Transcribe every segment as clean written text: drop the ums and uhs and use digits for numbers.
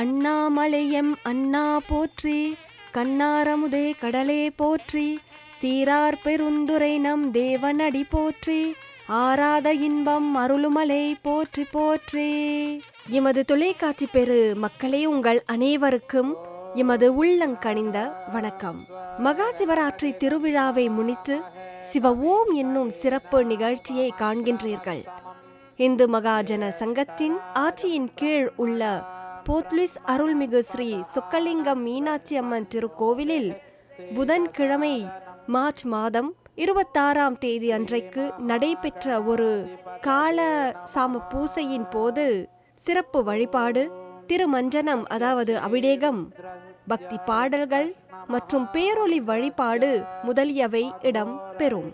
அண்ணாமலையம் அண்ணா போற்றி, கண்ணாரமுதே கடலே போற்றி, சீரார் பெருந்துரை நம் தேவனடி போற்றி, ஆராத இன்பம் அருளுமலை போற்றி போற்றி. எமது தொலைக்காட்சி பெரு மக்களே, உங்கள் அனைவருக்கும் எமது உள்ளங்கனிந்த வணக்கம். மகா சிவராத்திரி திருவிழாவை முன்னிட்டு சிவ ஓம் என்னும் சிறப்பு நிகழ்ச்சியை காண்கின்றீர்கள். இந்து மகாஜன சங்கத்தின் ஆட்சியின் கீழ் உள்ள போத்லிஸ் அருள்மிகு ஸ்ரீ சொக்கலிங்கம் மீனாட்சி அம்மன் திருக்கோவிலில் புதன்கிழமை மார்ச் மாதம் 26ஆம் தேதி அன்றைக்கு நடைபெற்ற ஒரு கால சாம பூசையின் போது சிறப்பு வழிபாடு, திருமஞ்சனம் அதாவது அபிடேகம், பக்தி பாடல்கள் மற்றும் பேரொளி வழிபாடு முதலியவை இடம் பெறும்.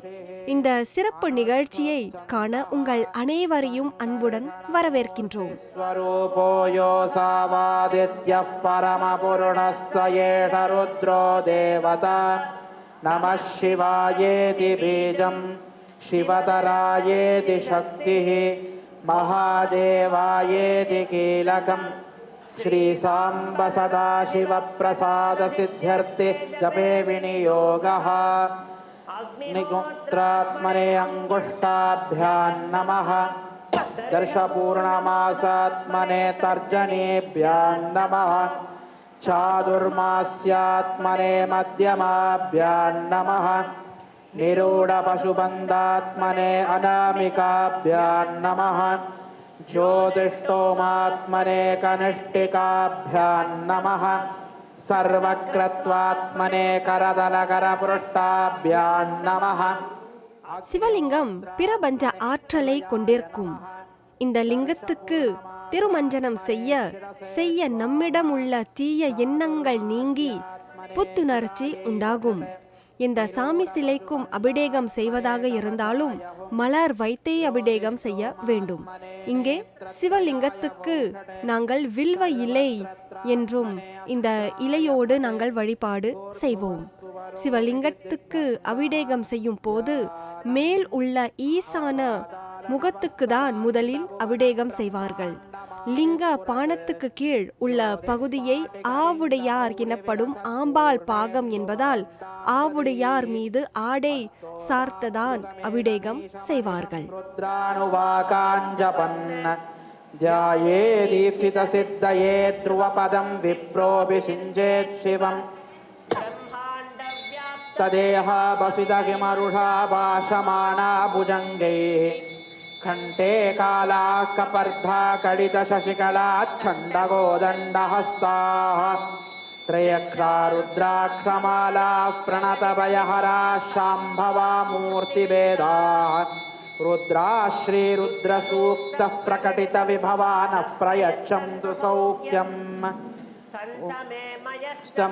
இந்த சிறப்பு நிகழ்ச்சியை காண உங்கள் அனைவரையும் அன்புடன் வரவேற்கின்றோம். நம சிவாயேதி பீஜம் சிவதராயேதி சக்தி மகாதேவாயேதி கீலகம் ஸ்ரீ சாம்ப சதாசிவ பிரசாத சித்தியர்த்தி ஜபே விநியோகः நிகுத்ராத்மனே அங்குஷ்டாभ्यान् நமः தர்ஷபூர்ணமாசாத்மனே தர்ஜனேभ्यान् நமः चादुर्मास्यात्मने मध्यमाभ्यान् नमः निरूढपशुबन्धात्मने अनामिकाभ्यान् नमः ज्योतिष्टोमात्मने कनिष्ठिकाभ्यान् नमः सर्वक्रत्वात्मने करदलकरपृष्ठाभ्यान् नमः. சிவலிங்கம் பிரபஞ்ச ஆற்றலை கொண்டிருக்கும். இந்த லிங்கத்துக்கு திருமஞ்சனம் செய்ய நம்மிடம் உள்ள தீய எண்ணங்கள் நீங்கி புத்துணர்ச்சி உண்டாகும். இந்த சாமி சிலைக்கும் அபிடேகம் செய்வதாக இருந்தாலும் மலர் வைத்தே அபிடேகம் செய்ய வேண்டும். இங்கே சிவலிங்கத்துக்கு நாங்கள் வில்வ இலை என்றும் இந்த இலையோடு நாங்கள் வழிபாடு செய்வோம். சிவலிங்கத்துக்கு அபிடேகம் செய்யும் போது மேல் உள்ள ஈசான முகத்துக்கு தான் முதலில் அபிடேகம் செய்வார்கள். லிங்க பானத்துக்கு கீழ் உள்ள பகுதியை ஆவுடையார் எனப்படும் ஆம்பாள் பாகம் என்பதால் ஆவுடையார் மீது ஆடை சார்த்ததான் அபிடேகம் செய்வார்கள். खण्टे काला कपर्धा कडित शशिकला छण्डगोदण्डहस्ताः त्रयक्षा रुद्राक्षमाला प्रणतभयहरा शाम्भवा मूर्तिभेदाः रुद्रा श्रीरुद्रसूक्तः प्रकटित विभवानः प्रयच्छन्तु सौख्यम्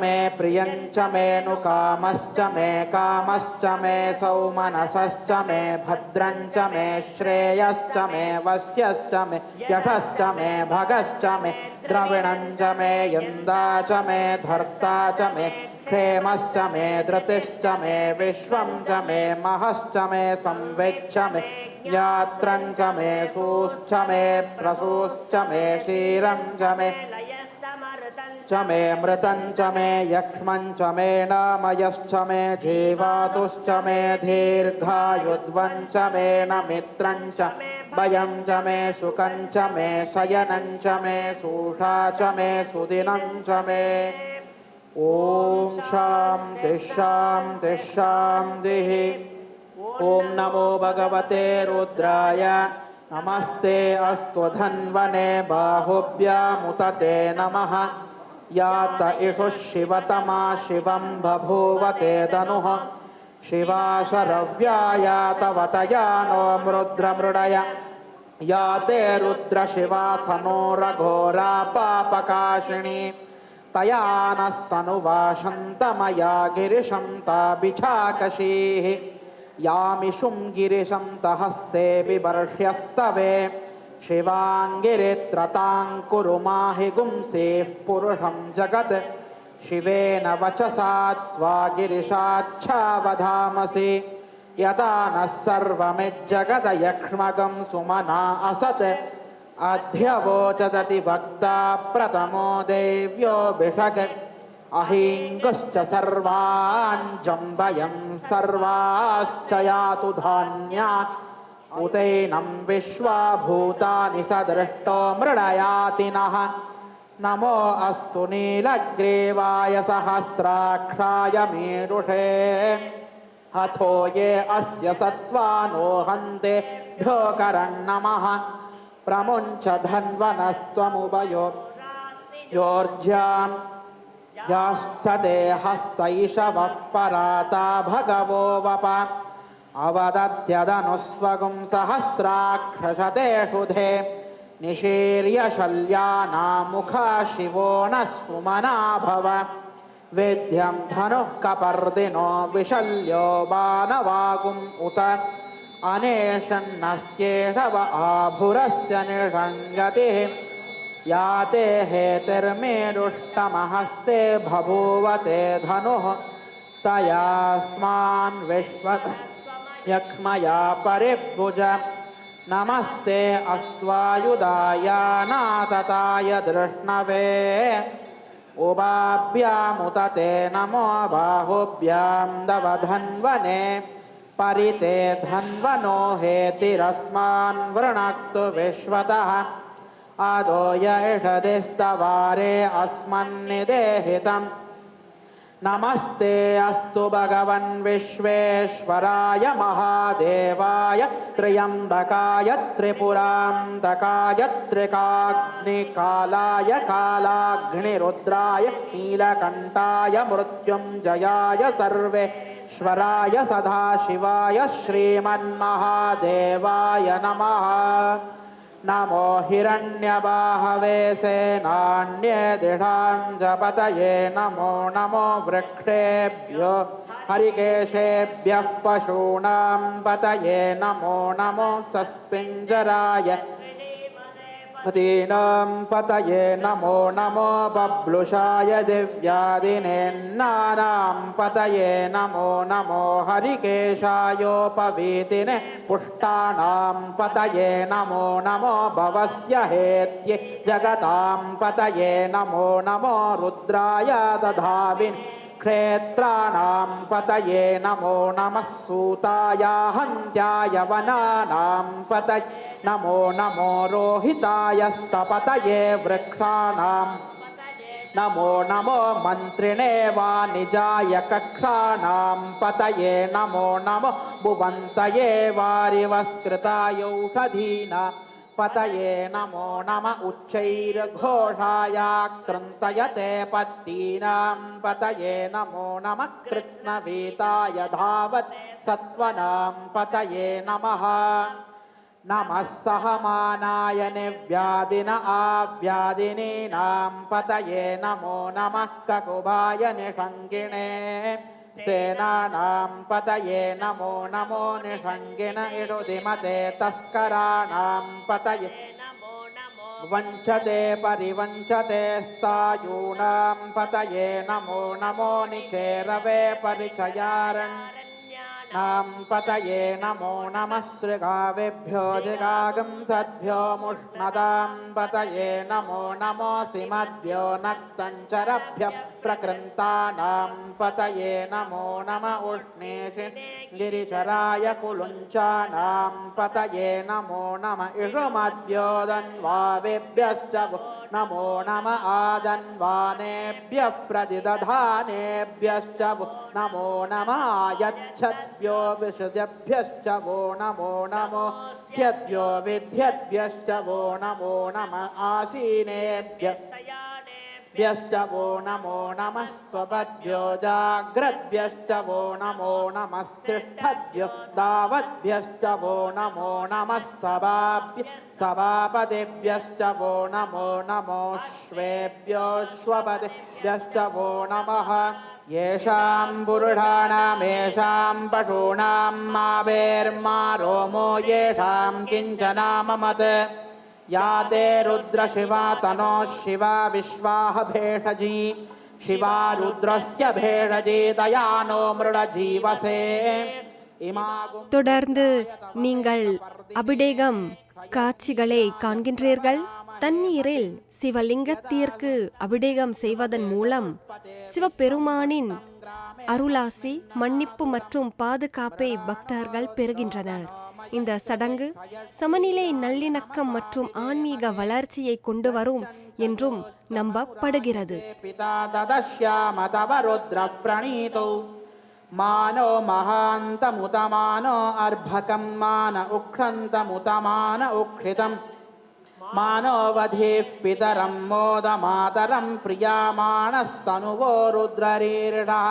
मे प्रियञ्च मे नुकामश्च मे कामश्च मे सौमनसश्च मे भद्रञ्च मे श्रेयश्च मे वश्यश्च मे यशश्च मे भगश्च मे द्रविणञ्च मे यन्दा च मे धर्ता च मे क्षेमश्च मे धृतिश्च मे विश्वं च मे महश्च मे संवेच्च मे यात्रञ्च मे सूश्च मे प्रसूश्च मे क्षीरं च मे च मे मृतं च मे यक्ष्मं च मे नामयश्च मे जीवातुश्च मे दीर्घायुध्वं च मे नमित्रं च भयं च मे सुखं च मे शयनं च मे सूषा च मे सुदिनं च मे. ॐ शान्ति शान्ति शान्तिः. ॐ नमो भगवते रुद्राय नमस्ते अस्तु धन्वने बाहुभ्यामुतते नमः. यात इषुः शिवतमा शिवं बभूवते धनुः शिवा शरव्यायातवतया नो रुद्रमृडय याते रुद्रशिवा तनोरघोरा पापकाशिनी तया नस्तनुवाशन्तमया गिरिशं ताभिचाकशीः यामिषुं गिरिशं तहस्ते बिबर्ह्यस्तवे शिवाङ्गिरित्रतां कुरु माहि गुंसेः पुरुषं जगत् शिवेन वचसा त्वा गिरिशाच्छावधामसि यथा नः सर्वमिज्जगदयक्ष्मगं सुमना असत् अध्यवोचदति वक्ता प्रथमो देव्यो भिषक् अहिङ्गुश्च सर्वाञ्जम्बयं सर्वाश्च यातु धान्यात् उतैनं विश्वाभूतानि सदृष्टो मृडयाति नः नमो अस्तु नीलग्रीवाय सहस्राक्षाय मीरुषे अथो ये अस्य सत्त्वानो हन्ते भ्योकरं नमः प्रमुञ्च धन्वनस्त्वमुभयो योर्ज्यां याश्च ते हस्तैषवः पराता भगवो वप अवदत्यदनुस्वगुं सहस्राक्षशतेषु धे निशीर्य शल्यानामुखा शिवो नः सुमना भव वेद्यं धनुः कपर्दिनो विशल्यो बाणवागुम् उत अनेशन्नस्येषव आभुरस्य निषङ्गतिः याते हेतिर्मेरुष्टमहस्ते बभूव ते धनुः तयास्मान् विश्वत यक्ष्मया परिभुज नमस्ते अस्त्वायुधाय नातताय दृष्णवे उभाभ्यामुत ते नमो बाहुभ्यां दवधन्वने परिते धन्वनो हेतिरस्मान् वृणक्तु विश्वतः आदो य इषदिस्तवारे अस्मन्निदेहितम् नमस्ते अस्तु भगवन् विश्वेश्वराय महादेवाय त्र्यम्बकाय त्रिपुरान्तकाय त्रिकाग्निकालाय कालाग्निरुद्राय नीलकण्ठाय मृत्युञ्जयाय सर्वेश्वराय सदाशिवाय श्रीमन्महादेवाय नमः नमो हिरण्यबाहवे सेनान्ये दिशाञ्जपतये नमो नमो वृक्षेभ्यो हरिकेशेभ्यः पशूनां पतये नमो नमो सस्पिञ्जराय पतीनां पतये नमो नमो बब्लुषाय दिव्यादिनेन्नानां पतये नमो नमो हरिकेशायोपवीतिने पुष्टानां पतये नमो नमो भवस्य हेत्ये जगतां पतये नमो नमो रुद्राय दधाविन् क्षेत्राणां पतये नमो नमः सूताय हन्त्याय वनानां पतये नमो नमो रोहिताय स्तपतये वृक्षाणां नमो नमो मन्त्रिणे वाणिजाय कक्षाणां पतये नमो नमो भुवन्तये वारिवस्कृताय औषधीनां पतये नमो नम उच्चैर्घोषाय कृन्तयते पत्तीनां पतये नमो नमः कृत्स्नवीताय धावत् सत्त्वनां पतये नमः नमः सहमानाय निव्यादिन आव्यादिनीनां पतये नमो नमः ककुभाय निषङ्गिणे सेनानां पतये नमो नमो निषङ्गिन इषुधिमते तस्कराणां पतये वञ्चते परिवञ्चते स्तायूणां पतये नमो नमो निचेरवे परिचयारण्यानां पतये नमो नमः श्रृगावेभ्यो जिगागं सद्भ्यो मुष्णदां पतये नमो नमो सिमद्भ्यो नक्तञ्चरभ्यः प्रकृन्तानां पतये नमो नम उष्णेशि गिरिचराय कुलुञ्चानां पतये नमो नम इषुमद्भ्यो दन्वावेभ्यश्च नमो नम आदन्वानेभ्यः प्रतिदधानेभ्यश्च नमो नम आयच्छद्भ्यो विसृजभ्यश्च वो नमो नमो स्यद्भ्यो विद्यद्भ्यश्च वो नमो नम आसीनेभ्यश्च वो नमो नमः स्वपद्भ्यो जाग्रद्भ्यश्च वो नमो नमस्तिष्ठद्भ्यो दावद्भ्यश्च वो नमो नमः सभापतिभ्यश्च वो नमो नमोऽश्वेभ्यो श्वपतिभ्यश्च वो नमः येषां पुरुषाणामेषां पशूनां मावेर्मा रोमो येषां किञ्चनाममत् या ते रुद्रशिवा तनो शिवा विश्वाह भेषजी शिवा रुद्रस्य भेषजी दयानो मृडजीवसे தொடர்ந்து நீங்கள் அபிடேகம் காட்சிகளை காண்கின்றீர்கள். தண்ணீரில் சிவலிங்கத்திற்கு அபிஷேகம் செய்வதன் மூலம் சிவபெருமானின் அருளாசி, மன்னிப்பு மற்றும் பாதுகாப்பை பக்தர்கள் பெறுகின்றனர். இந்த சடங்கு சமநிலை, நல்லிணக்கம் மற்றும் ஆன்மீக வளர்ச்சியை கொண்டு வரும் என்றும் நம்பப்படுகிறது. मानो महान्तमुतमानो अर्भकं मान उक्षन्तमुतमान उक्षितं मानो वधीः पितरं मोदमातरं प्रियामाणस्तनुवो रुद्ररीरिषः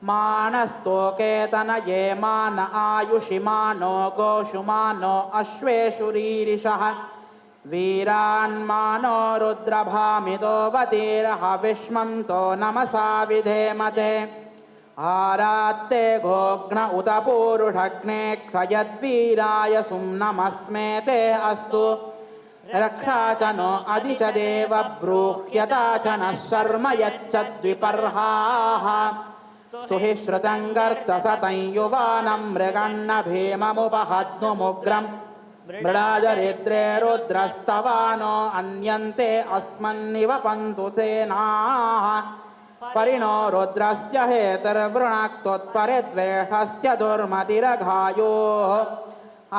मानस्तोकेतनये मान आयुषिमानो गोषुमानो अश्वेषुरीरिषः वीरान्मानो रुद्रभामितो वतीरः विश्मन्तो नमसा विधेमते आरात्ते गोघ्न उत पूरुषग्ने क्षयद्वीराय सुम्नमस्मे ते अस्तु रक्षा च नो अधि च देव ब्रूह्यता च नः शर्म यच्छद्विपर्हाः स्तुहि श्रुतं गर्तसतं युवानं मृगन्न भीममुपहद्नुमुग्रं मृडाजरिद्रे रुद्रस्तवानो अन्यन्ते अस्मन्निव पन्तु सेनाः परिणो रुद्रस्य हेतर्वृणाक्तोत्परिद्वेषस्य दुर्मतिरघायोः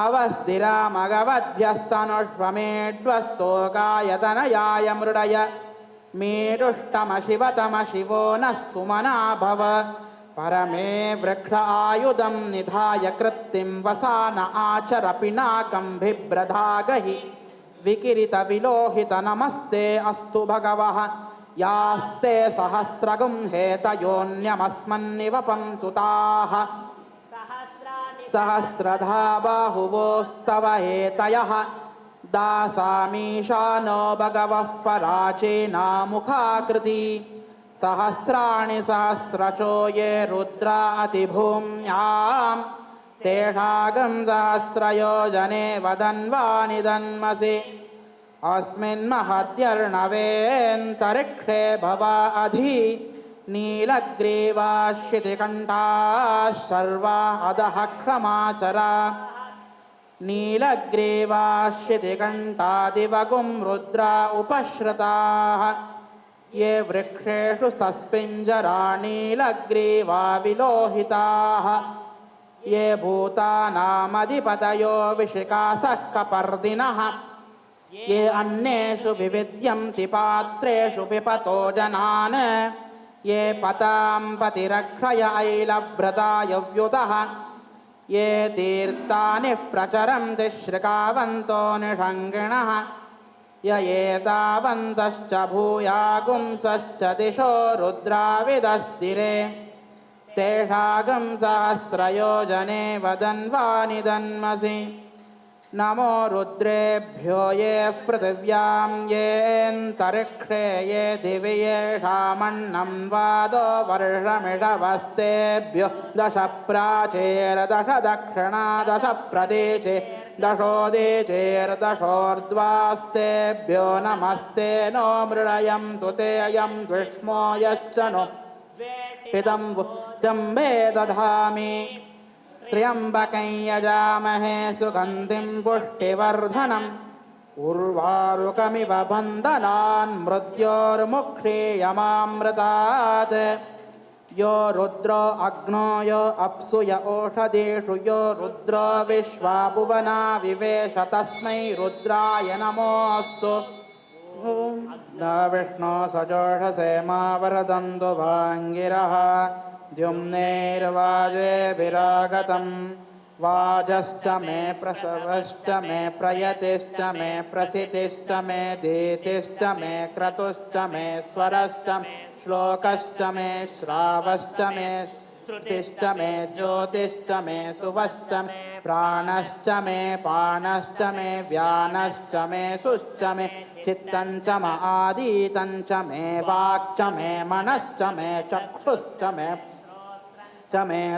अवस्तिरामगवद्भ्यस्तनुष्वमेड्वस्तोकायतनयाय मृडय मेरुष्टमशिवतम शिवो नः सुमना भव परमे वृक्ष आयुधं निधाय कृत्तिं वसान आचर पिनाकं बिभ्रधागहि विकिरितविलोहित नमस्ते अस्तु भगवः यास्ते सहस्रगुं हेतयोन्यमस्मन्निव पन्तु ताः सहस्रधा बाहुवोस्तव हेतयः दासामीशानो भगवः पराचीनामुखाकृति सहस्राणि सहस्रशो ये रुद्रा अतिभूम्यां तेषागं सहस्रयोजने वदन्वानिदन्मसि अस्मिन्महद्यर्णवेऽन्तरिक्षे भवा अधि नीलग्रीवाश्चितिकण्ठाः सर्वा अधः क्षमाचरा नीलग्रीवाश्चितिकण्ठादिवगुं रुद्रा उपश्रुताः ये वृक्षेषु सस्पिञ्जरा नीलग्रीवा विलोहिताः ये भूतानामधिपतयो विशिखासः कपर्दिनः ये अन्येषु विविद्यन्ति पात्रेषु पिपतो जनान् ये पतां पतिरक्षय ऐलव्रताय व्युतः ये तीर्थानि प्रचरन्ति श्रिकावन्तो निषङ्गिणः य एतावन्तश्च भूयागुंसश्च दिशो रुद्राविदस्तिरे तेषागं सहस्रयोजने वदन्वानिदन्मसि नमो रुद्रेभ्यो ये पृथिव्यां येऽन्तरिक्षे ये दिवि येषामन्नं वादो वर्षमिषवस्तेभ्यो दश प्राचेर्दश दक्षिणा दश प्रदेशे दशोदेशेर्दशोर्ध्वास्तेभ्यो नमस्ते नो मृडयं तु तेऽयं द्विष्मो यश्च नो पितं जम्बे दधामि त्र्यम्बकं यजामहे सुगन्धिं पुष्टिवर्धनम् उर्वारुकमिव बन्धनान् मृत्योर्मुक्षीयमामृतात् यो रुद्रो अग्नो यो अप्सु य ओषधीषु यो रुद्रो विश्वा भुवना विवेश तस्मै रुद्राय नमोऽस्तु विष्णो सजोषसे मा वरदन्तु भाङ्गिरः द्युम्नेर्वाजेभिरागतं वाजश्च मे प्रसवश्च मे प्रयतिश्च मे प्रसितिश्च मे धीतिश्च मे क्रतुश्च मे स्वरश्च मे श्लोकश्च मे श्रावश्च मे श्रुतिश्च मे ज्योतिश्च मे सुवश्च मे प्राणश्च मे पानश्च मे व्यानश्च मे सुश्च मे चित्तञ्च म आदितञ्च मे वाक्च मे मनश्च मे चक्षुश्च मे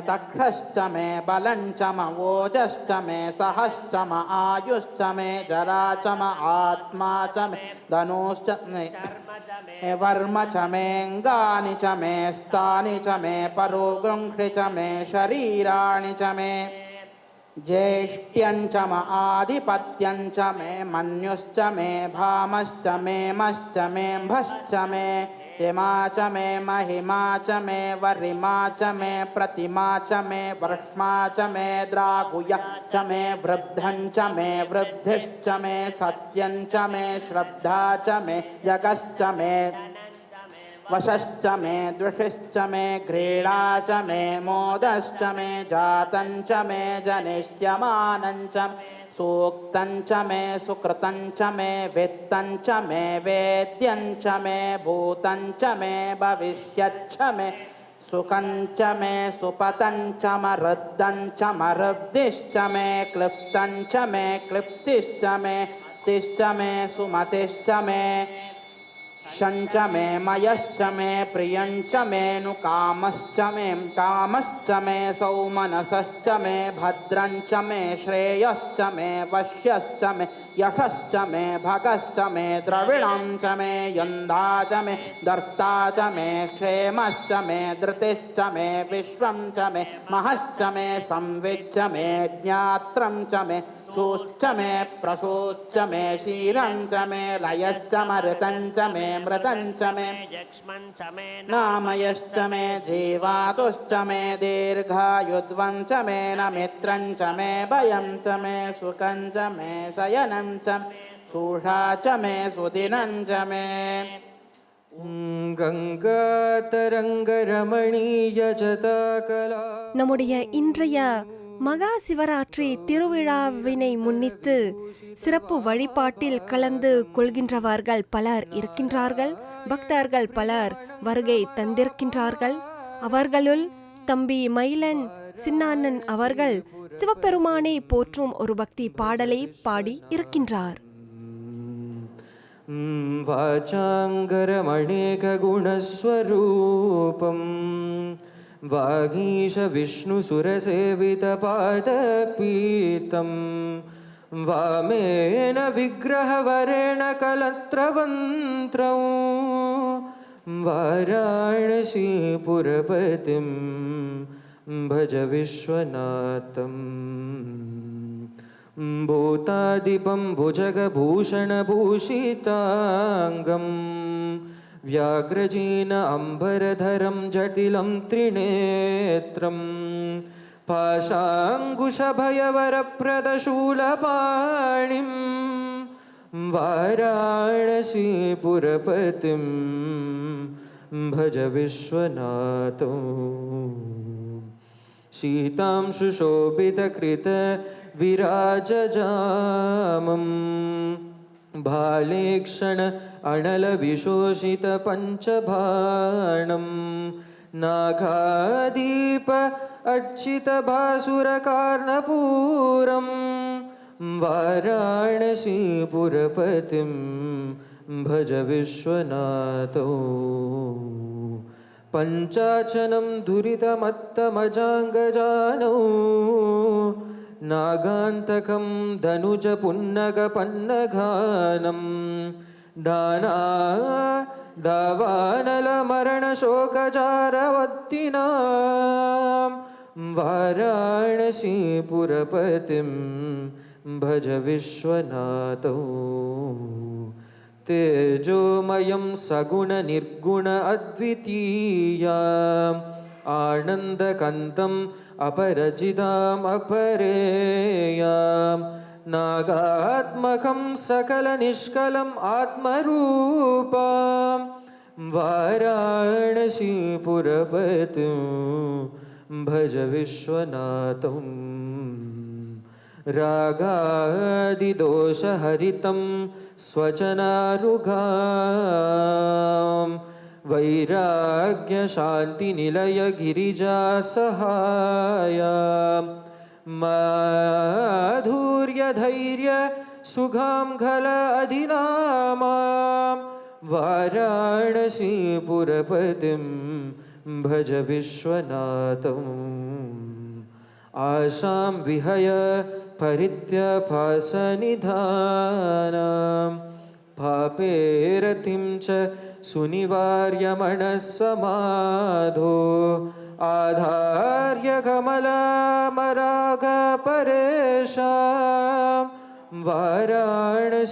तक्षश्च मे बलञ्च म ओजश्च मे सहश्च म आयुश्च मे जरा च म आत्मा च मे धनुश्च मे वर्म च मेऽङ्गानि च मे स्थानि च मे परोगृङ्क्षि च मे शरीराणि च मे ज्येष्ठ्यञ्च म आधिपत्यञ्च मे मन्युश्च मे भामश्च मे मश्च मे भश्च मे हिमा च मे महिमा च मे वरिमा च मे प्रतिमा च मे वर्ष्मा च मे द्रागुया च मे वृद्धं च मे वृद्धिश्च मे सत्यं च मे श्रद्धा च मे जगश्च मे वशश्च मे द्विषश्च मे क्रीडा च मे मोदश्च मे जातं च मे जनिष्यमानं च सूक्तं च मे सुकृतं च मे वित्तं च मे वेद्यं च मे भूतं च मे भविष्यच्च मे सुखं च मे सुपतं च मरुद्धं च मरुद्धिश्च मे क्लिप्तं च मे क्लिप्तिश्च मे तिश्च मे सुमतिश्च मे शञ्च मे मयश्च मे प्रियञ्च मेऽनुकामश्च मे कामश्च मे सौमनसश्च मे भद्रञ्च मे श्रेयश्च मे वश्यश्च मे यशश्च मे भगश्च मे द्रविणं च मे यन्धा च मे दर्ता च मे क्षेमश्च मे धृतिश्च मे विश्वं च मे महश्च मे संविच्च मे ज्ञात्रं च मे सूश्च मे प्रसूश्च मे क्षीरं च मे लयश्च मृतं च मे मृतं च मे नामयश्च मे जीवातुश्च मे दीर्घायुध्वं च मे नमित्रं च मे भयं च मे सुखं च मे शयनं च सूषा च मे सुदिनं च मे गङ्गातरङ्गरमणीयजटाकला நம்முடைய இன்றைய மகா சிவராத்திரி திருவிழாவினை முன்னிட்டு சிறப்பு வழிபாட்டில் கலந்து கொள்கின்றவர்கள் பலர் இருக்கின்றார்கள். பக்தர்கள் பலர் வருகை தந்திருக்கின்றார்கள். அவர்களுள் தம்பி மயிலன் சின்னானன் அவர்கள் சிவபெருமானை போற்றும் ஒரு பக்தி பாடலை பாடி இருக்கின்றார். वाचाङ्गरमणेकगुणस्वरूपं वागीश विष्णुसुरसेवितपादपीतं वामेन विग्रहवरेण कलत्रवन्त्रं वाराणसीपुरपतिं भज विश्वनाथम् भूतादिपं भुजगभूषणभूषिताङ्गं व्याघ्रजीन अम्बरधरं जटिलं त्रिनेत्रं पाशाङ्कुशभयवरप्रदशूलपाणिं वाराणसीपुरपतिं भज विश्वनाथो शीतां सुशोभितकृत विराजजामं भालेक्षण अणलविशोषितपञ्चबाणं नागादीप अर्चितभासुरकार्णपूरं वाराणसीपुरपतिं भज विश्वनाथो पञ्चाचनं दुरितमत्तमजाङ्गजानौ नागान्तकं धनुजपुन्नगपन्नगानं दावानलमरणशोकजारवत्तिनां वाराणसीपुरपतिं भज विश्वनाथो तेजोमयं सगुणनिर्गुण अद्वितीयाम् आनन्दकन्तम् अपरजिताम् अपरेयां नागात्मकं सकलनिष्कलम् आत्मरूपां वाराणसीपुरपतिं भज विश्वनाथम् रागादिदोषहरितं स्वचनारुगां वैराग्यशान्तिनिलयगिरिजासहायां माधुर्यधैर्यसुगां खल अधिनामां वाराणसीपुरपतिं भज विश्वनाथम् आशां विहय परित्यपासनिधानां पापेरतिं च सुनिवार्य मनस्समाधो आधार्य कमलामरागपरेशां वाराणसीपुरपतिं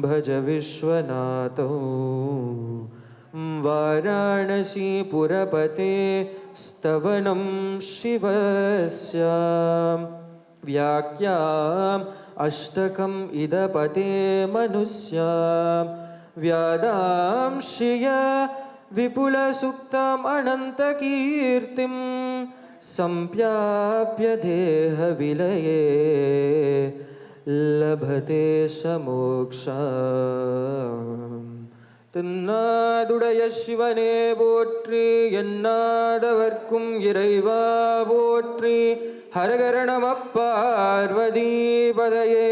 भज विश्वनाथौ वाराणसीपुरपते स्तवनं शिवस्य व्याख्याम् अष्टकम् इदपते मनुष्यां व्यादांशिय विपुलसुक्ताम् अनन्तकीर्तिं सम्प्राप्य देहविलये लभते समोक्षाम् தென்னாடுடைய சிவனே போற்றி என்னாதவர்க்கும் இறைவா போற்றி ஹரஹர நம பார்வதி பதையே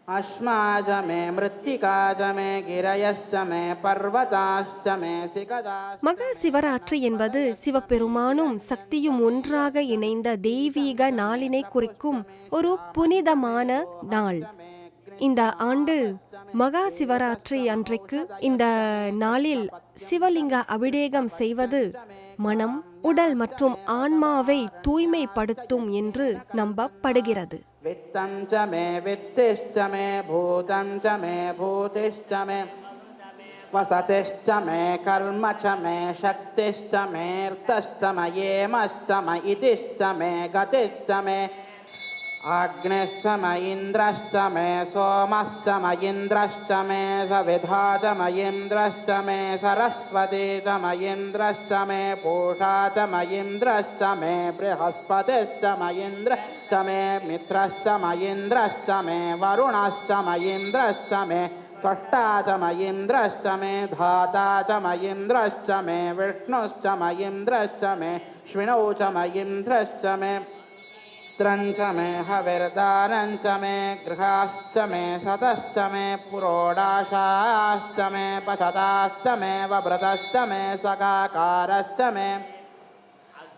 अस्माज मे मृत्तिकाज मे गिरयश्च मे पर्वताश्च मे सिकदाश्च மகா சிவராத்திரி என்பது சிவபெருமானும் சக்தியும் ஒன்றாக இணைந்த தெய்வீக நாளினை குறிக்கும் ஒரு புனிதமான நாள். இந்த ஆண்டு மகா சிவராத்திரி அன்றைக்கு இந்த நாளில் சிவலிங்க அபிஷேகம் செய்வது மனம், உடல் மற்றும் ஆன்மாவை தூய்மைப்படுத்தும் என்று நம்பப்படுகிறது. वित्तं च मे वित्तिश्च मे भूतं च मे भूतिश्च मे वसतिश्च मे कर्म च मे शक्तिश्च मे र्तश्च मयेमश्च म इतिश्च मे गतिश्च मे आग्नेश्च म इन्द्रश्च मे सोमश्च म इन्द्रश्च मे सविधा च म इन्द्रश्च मे सरस्वती च म इन्द्रश्च मे पूषा च म इन्द्रश्च मे बृहस्पतिश्च म इन्द्रश्च मे मित्रश्च म इन्द्रश्च मे वरुणश्च म इन्द्रश्च मे त्वष्टा च म इन्द्रश्च मे धाता च म इन्द्रश्च मे विष्णुश्च म इन्द्रश्च मे श्विनौ च म इन्द्रश्च मे त्रञ्च मे हविर्दानञ्च मे गृहाश्च मे शतश्च मे पुरोडाशाश्च मे पशताश्च मे वभृतश्च मे सगाकारश्च मे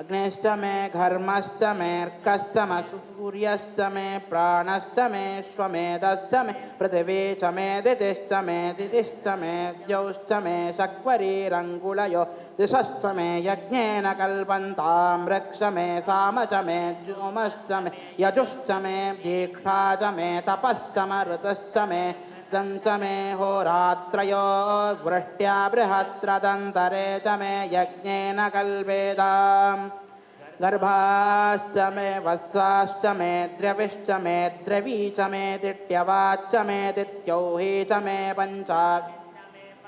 अग्निश्च मे घर्मश्च मे अर्कश्च मे सूर्यश्च मे प्राणश्च मे श्वमेधश्च मे पृथिवी च मे दितिश्च मे दितिश्च मे द्यौश्च मे शक्वरीरङ्गुलयो दिशश्च मे यज्ञेन कल्पन्तां वृक्ष मे साम च मे जुमश्च मे यजुश्च मे दीक्षा च मे तपश्च मे ऋतश्च मे च मे होरात्रयो वृष्ट्या बृहत्रदन्तरे च मे यज्ञेन कल्पेताम् गर्भाश्च मे वत्साश्च मे द्रविश्च मे द्रवी च मे दिट्यवाच्च मे दित्यौही च मे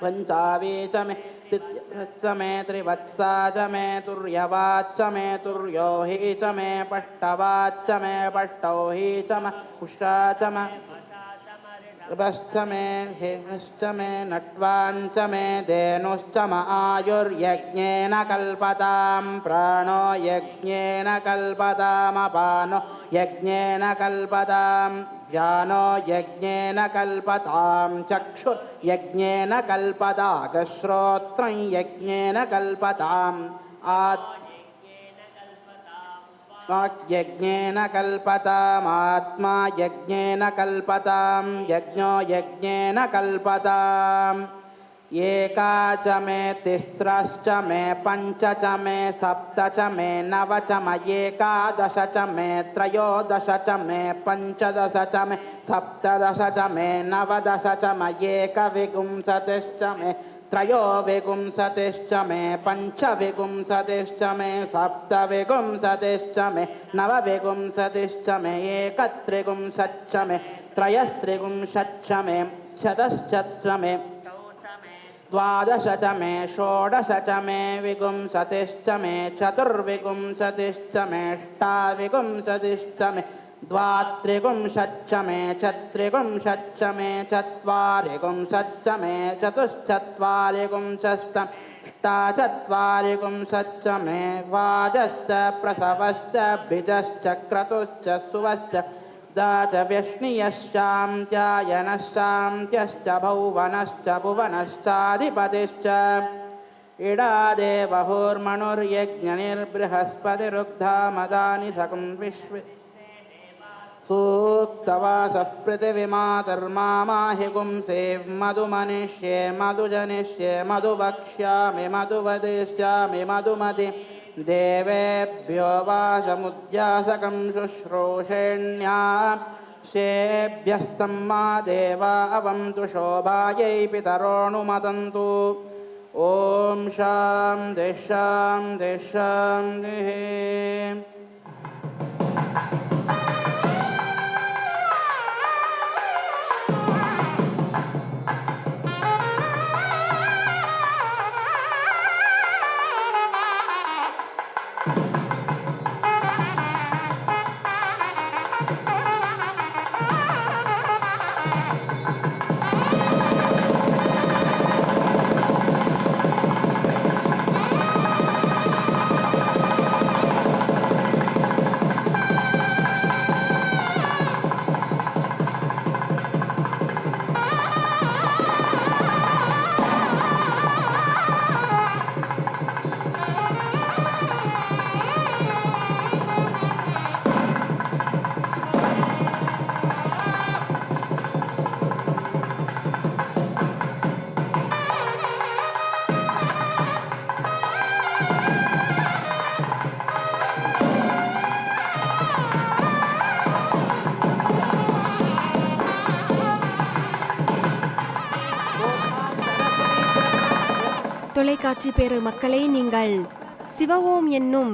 पञ्चावी च मे तित्यश्च मे त्रिवत्सा च मे तुर्यवाच्च मे तुर्योही च मे पट्टवाच्च मे पट्टौही च मे पुष्टा च मे ऋभश्च मे हेमश्च मे नट्वाञ्च मे धेनुश्च म आयुर्यज्ञेन कल्पतां प्राणो यज्ञेन कल्पतामपानो यज्ञेन कल्पतां व्यानो यज्ञेन कल्पतां चक्षुर्यज्ञेन कल्पतागश्रोत्रं यज्ञेन कल्पताम् यज्ञेन कल्पतामात्मा यज्ञेन कल्पतां यज्ञो यज्ञेन कल्पताम् एका च मे तिस्रश्च मे पञ्च च मे सप्त च मे नव च म एकादश च मे त्रयोदश च मे पञ्चदश च मे सप्तदश च मे नवदश च म एकविंशतिश्च मे त्रयोविंशतिश्च मे पञ्चविंशतिश्च मे सप्तविंशतिश्च मे नवविंशतिश्च मे एकत्रिंशच्च मे त्रयस्त्रिंशच्च मे शतश्च मे द्वादश च मे षोडश च मे विंशतिश्च मे चतुर्विंशतिश्च मे अष्टाविंशतिश्च मे द्वात्रिंशच्च मे चत्रिंशच्च मे चत्वारिंशच्च मे चतुश्चत्वारिंशच्च अष्टाचत्वारिंशच्च मे वाजश्च प्रसवश्च बीजश्च क्रतुश्च सुवश्च च व्यष्णियश्चान्त्यायनश्चान्त्यश्च भौवनश्च भुवनश्चाधिपतिश्च इडादेवहुर्मनुर्यज्ञनिर्बृहस्पतिरुग्धा मदानि सकं विश्वे सूक्तवासः पृथिवीमातर्मामाहि गुंसेः मधुमनिष्ये मधुजनिष्ये मधुवक्ष्यामि मधुवदिष्यामि मधुमति देवेभ्यो वाचमुद्यासकं शुश्रूषेण्या शेभ्यस्तं मा देवा अवन्तु शोभायै पितरोऽनुमतन्तु ॐ शान्तिः शान्तिः शान्तिः தொலைக்காட்சி பெரு மக்களே, நீங்கள் சிவஓம் என்னும்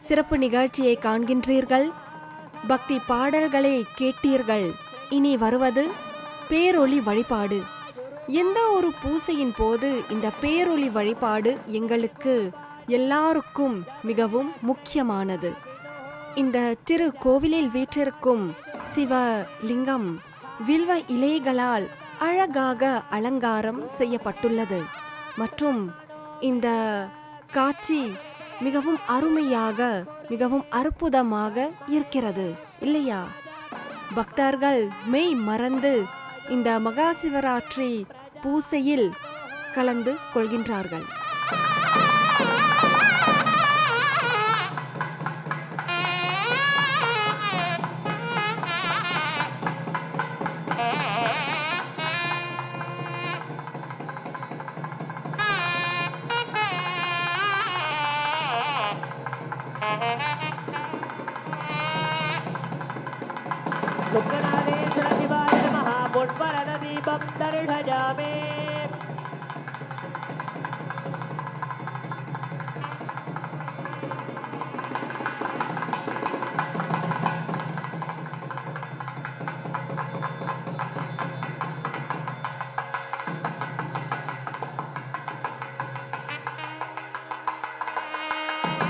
சிறப்பு நிகழ்ச்சியை காண்கின்றீர்கள். பக்தி பாடல்களை கேட்டீர்கள். இனி வருவது பேரொளி வழிபாடு. எந்த ஒரு பூசையின் போது இந்த பேரொளி வழிபாடு எங்களுக்கு எல்லாருக்கும் மிகவும் முக்கியமானது. இந்த திரு கோவிலில் வீற்றிருக்கும் சிவலிங்கம் வில்வ இலைகளால் அழகாக அலங்காரம் செய்யப்பட்டுள்ளது. மற்றும் இந்த காட்சி மிகவும் அருமையாக, மிகவும் அற்புதமாக இருக்கிறது இல்லையா? பக்தர்கள் மெய் மறந்து இந்த மகா சிவராத்திரி பூசையில் கலந்து கொள்கின்றார்கள். सुखनादेश्वर शिवाय नमः मुट्वरदीपं दर्शयामि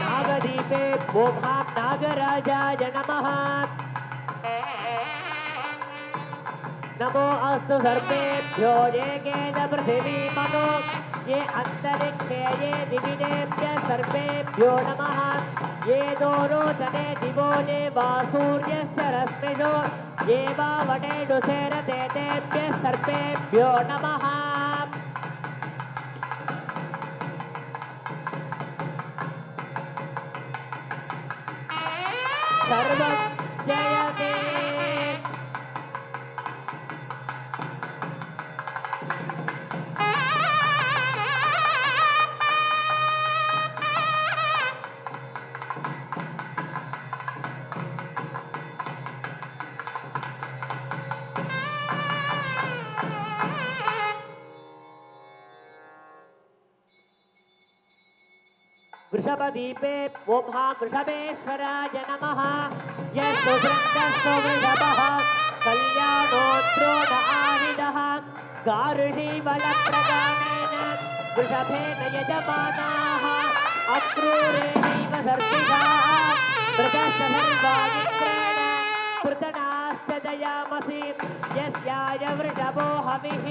नागदीपे ओभां नागराजाय नमः नमो अस्तु सर्वेभ्यो ये केन पृथिवी मनो ये अंतरिक्षे ये दिविनेभ्यः सर्वेभ्यो नमः ये दोरोचने दिवो ने वा सूर्यस्य रश्मिषु ये वा वटेडुसेरते तेभ्यः सर्वेभ्यो नमः सर्वं जयते वृषभदीपे ओम्हा वृषभेश्वराय नमः यस्तु शृङ्गस्तु वृषभः कल्याणोत्रो न आहिदः गारुषीवलप्रदानेन वृषभेन यजमानाः अक्रूरेणैव सर्पिषाः मृगश्च सर्वायुक्रेण पृतनाश्च दयामसि यस्याय वृषभो हविः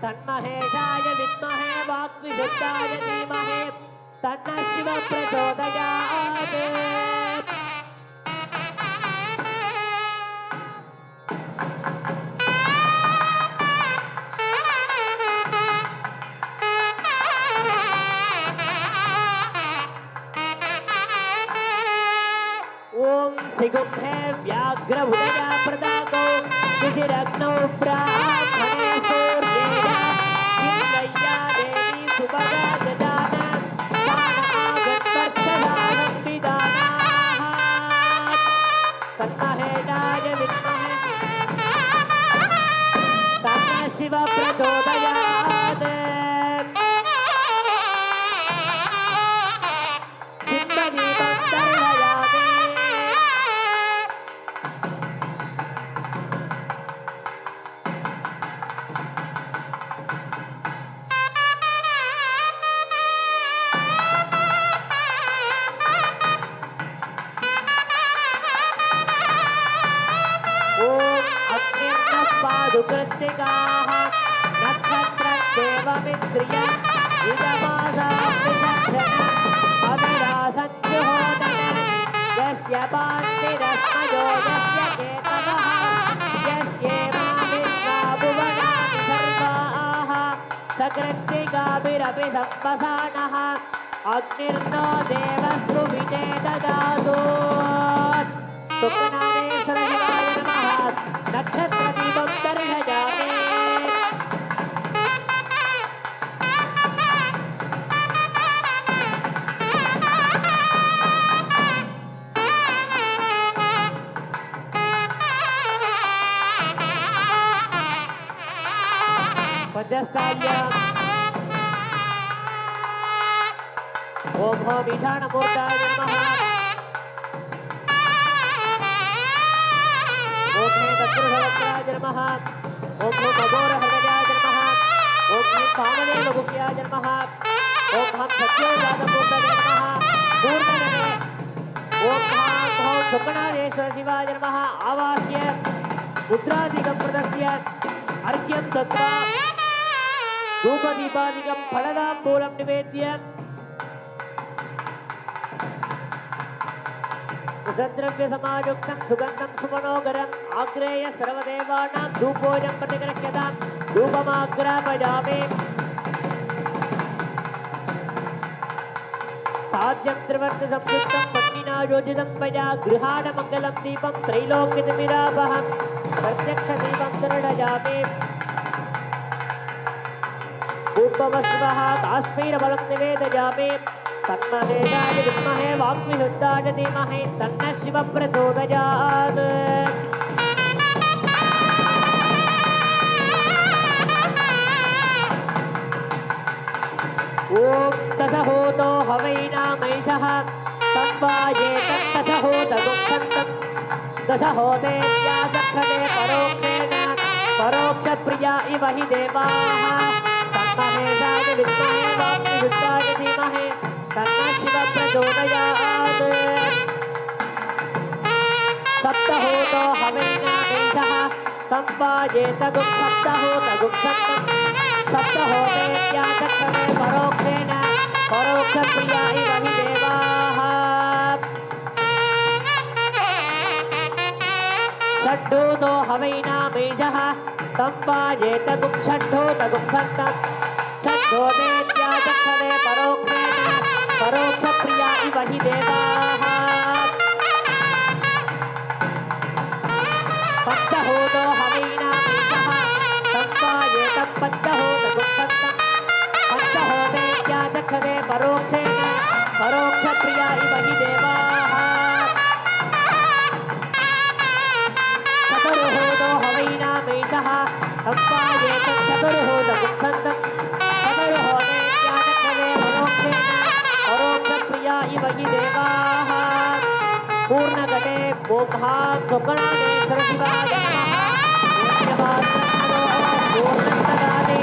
तन्महेशाय विद्महे वाग्विशुद्धाय धीमहि तन्नः शिवः प्रचोदयात् ओम सिगुम्भे व्याघ्रभुजया प्रदागौ शिशिरग्नौ ब्राह्मणे सूर्येण इंद्रय्या देवी सुभगा गजानन सानागन्धर्चसानं विदानाः तन्महेशाय विद्महे तन्नः शिव प्रचोदयात् सिंहदीपं दर्शयामि पादुकृत्तिकाः नक्षत्रदेवमिन्द्रियम् इदमासाभिषक्षणम् अविरासञ्जुहोदनम् यस्य पान्तिरस्मयो यस्य केतवः यस्येमाविश्वा भुवनानि सर्वाः सकृत्तिकाभिरपि सम्वसानः अग्निर्नो देवः सुविते ददातु सुखनादेश्वर शिवाय नमः नक्षत्रदीपं दर्शयामि पद्यस्थाल्यम् ओम ओम ईशानमूर्ताय नमः ओम हे दत्तृहवक्त्राय नमः ओम हे मघोरहृदयाय नमः ओम हे कामदेवगुप्याय नमः ओम हम सत्योजातमूर्तये नमः पूर्णगणे ओम हम सुखनादेश्वर शिवाय नमः आवाह्य मुद्रादिकं प्रदस्य अर्घ्यं दत्त्वा धूपदीपादिकं फलदाम्बूलं निवेद्य कुशद्रव्यसमायुक्तं सुगन्धं सुमनोहरम् आग्रेय सर्वदेवानां धूपोऽयं प्रतिगृह्यतां धूपमाग्रापयामि साज्यं त्रिवर्णसंयुक्तं पत्निना योजितं मया गृहाणमङ्गलं दीपं त्रैलोक्यनिमिरापहं प्रत्यक्षदीपं दर्शयामि धूपवस्वः काश्मीरफलं निवेदयामि तन्महेशाय विद्महे वाग्विशुद्धाय धीमहि तन्नः शिवः प्रचोदयात् ॐ दशहोतो हवैनामैषः तन्वायेतं दशहोतगुप्तं दशहोतेत्याचक्षते परोक्षेण परोक्षप्रिया इव हि देवाः तन्महेशाय विद्महे वाग्विशुद्धाय धीमहि तन्नः शिवः प्रचोदयात् सप्तहोतो हवैनामेषः तन्वायेतगुं सप्तहोतगुप्तं सप्तहोतेत्याचक्षते परोक्षेण परोक्षप्रिया इव हि देवाः षड्ढोतो हवैनामेषः तन्वायेतगुं षड्ढोतगुप्तं षड्ढोतेत्याचक्षते परोक्षेण परोक्षप्रिया इव हि देवाः पञ्चहोतो हवैनामेषः तन्वायेतं पञ्चहोतगुप्तं पञ्चहोतेत्याचक्षते परोक्षेण परोक्षप्रिया इव हि देवाः चतुर्होतो हवैनामेषः तन्वायेतं चतुर्होतगुप्तं चतुर्होतेत्याचक्षते परोक्षेण परोक्षप्रिया इव हि देवाः पूर्णगणे बोधां सुखनादेश्वर शिवाय नमः पूर्णन्तगादे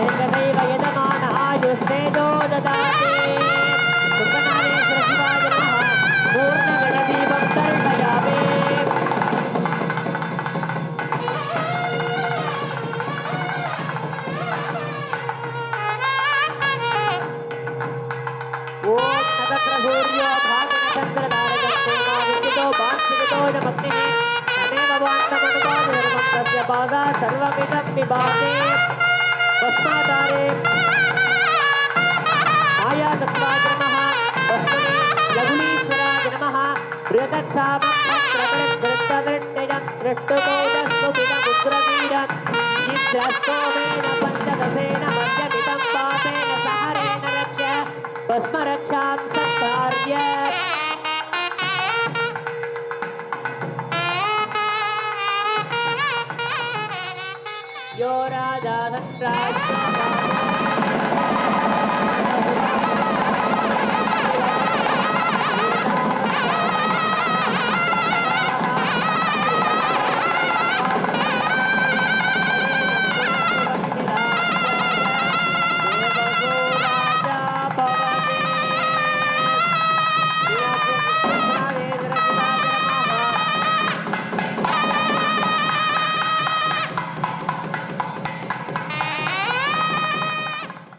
एकदैव यजमान आयुस्तेजो ददाति सुखनादेश्वर शिवाय नमः पूर्णगणदीपं दर्शयामि सूर्यो भागनचन्द्रतारकस्तेना विद्युतो वाञ्छितो नमग्निः तमेव वान्तमनुपादधर्मं तस्य पादा सर्वमिदं विभाते तस्मादारे मायातत्त्वाय नमः बृहत्सामप्रवृत्तवृत्तिजं दृष्टुकोजस्वपितमुग्रवीरं निद्रस्तोमेन पञ्चदशेन मध्यमितं पापेन सहरेण रक्ष्य भस्मरक्षां सत्कार्य यो राजा सन्राज्य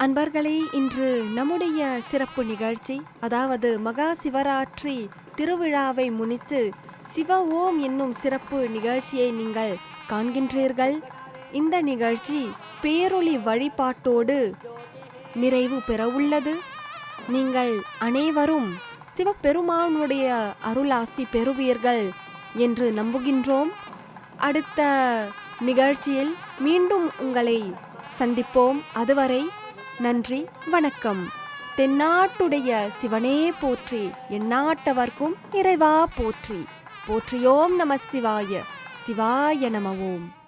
அன்பர்களே, இன்று நம்முடைய சிறப்பு நிகழ்ச்சி, அதாவது மகா சிவராத்திரி திருவிழாவை முன்னிட்டு சிவ ஓம் என்னும் சிறப்பு நிகழ்ச்சியை நீங்கள் காண்கின்றீர்கள். இந்த நிகழ்ச்சி பேரொளி வழிபாட்டோடு நிறைவு பெறவுள்ளது. நீங்கள் அனைவரும் சிவபெருமானுடைய அருளாசி பெறுவீர்கள் என்று நம்புகின்றோம். அடுத்த நிகழ்ச்சியில் மீண்டும் உங்களை சந்திப்போம். அதுவரை நன்றி, வணக்கம். தென்னாட்டுடைய சிவனே போற்றி, எந்நாட்டவர்க்கும் இறைவா போற்றி. போற்றியோம் நம சிவாய. சிவாய நம ஓம்.